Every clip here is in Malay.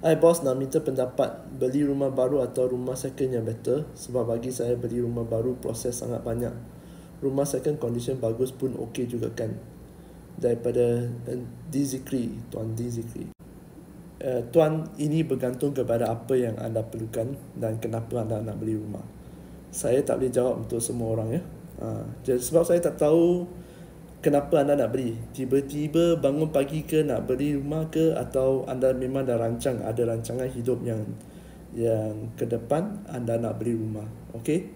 Hai bos, nak minta pendapat beli rumah baru atau rumah second yang better. Sebab bagi saya beli rumah baru proses sangat banyak. Rumah second condition bagus pun okey juga kan. Daripada Dizikri, Tuan Dizikri. Tuan, ini bergantung kepada apa yang anda perlukan dan kenapa anda nak beli rumah. Saya tak boleh jawab untuk semua orang ya. Sebab saya tak tahu kenapa anda nak beli. Tiba-tiba bangun pagi ke nak beli rumah ke, atau anda memang dah ada rancangan hidup yang ke depan anda nak beli rumah. Okey?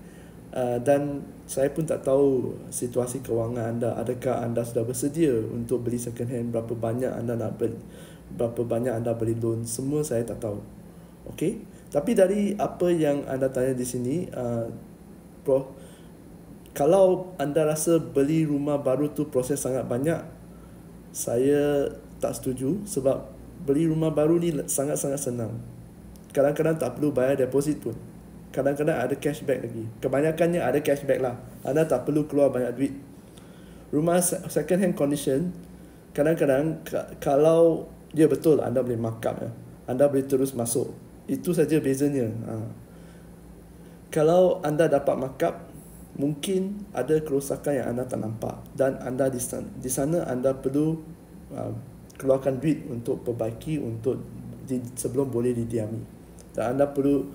Dan saya pun tak tahu situasi kewangan anda. Adakah anda sudah bersedia untuk beli second hand, berapa banyak anda beli loan, semua saya tak tahu. Okey? Tapi dari apa yang anda tanya di sini, Prof, kalau anda rasa beli rumah baru tu proses sangat banyak, saya tak setuju. Sebab beli rumah baru ni sangat-sangat senang. Kadang-kadang tak perlu bayar deposit pun. Kadang-kadang ada cashback lagi. Kebanyakannya ada cashback lah. Anda tak perlu keluar banyak duit. Rumah second hand condition, kadang-kadang kalau dia betul anda boleh markup ya, anda boleh terus masuk. Itu saja bezanya. Kalau anda dapat markup, mungkin ada kerosakan yang anda tak nampak, dan anda di sana anda perlu keluarkan duit untuk perbaiki, sebelum boleh didiami. Dan anda perlu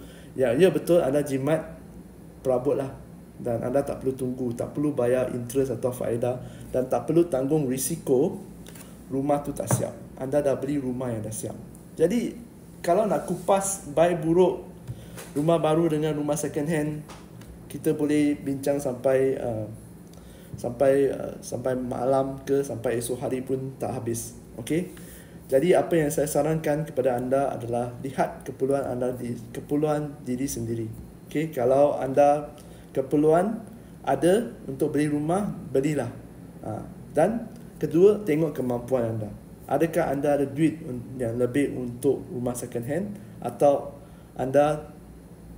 betul, anda jimat perabot lah, dan anda tak perlu tunggu, tak perlu bayar interest atau faedah, dan tak perlu tanggung risiko rumah tu tak siap. Anda dah beli rumah yang dah siap. Jadi kalau nak kupas baik buruk rumah baru dengan rumah second hand, kita boleh bincang sampai malam ke, sampai esok hari pun tak habis. Okey? Jadi apa yang saya sarankan kepada anda adalah lihat keperluan diri sendiri. Okey, kalau anda keperluan ada untuk beli rumah, belilah. Dan kedua, tengok kemampuan anda. Adakah anda ada duit yang lebih untuk rumah second hand, atau anda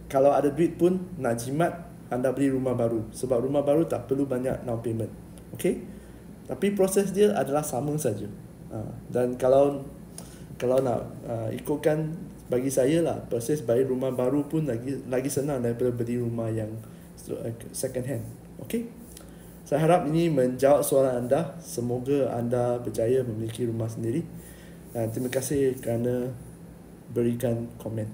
kalau ada duit pun nak jimat anda beli rumah baru. Sebab rumah baru tak perlu banyak down payment. Okey? Tapi proses dia adalah sama saja. Dan kalau nak ikutkan, bagi saya lah, proses beli rumah baru pun lagi senang daripada beli rumah yang second hand. Okey? Saya harap ini menjawab soalan anda. Semoga anda berjaya memiliki rumah sendiri. Dan terima kasih kerana berikan komen.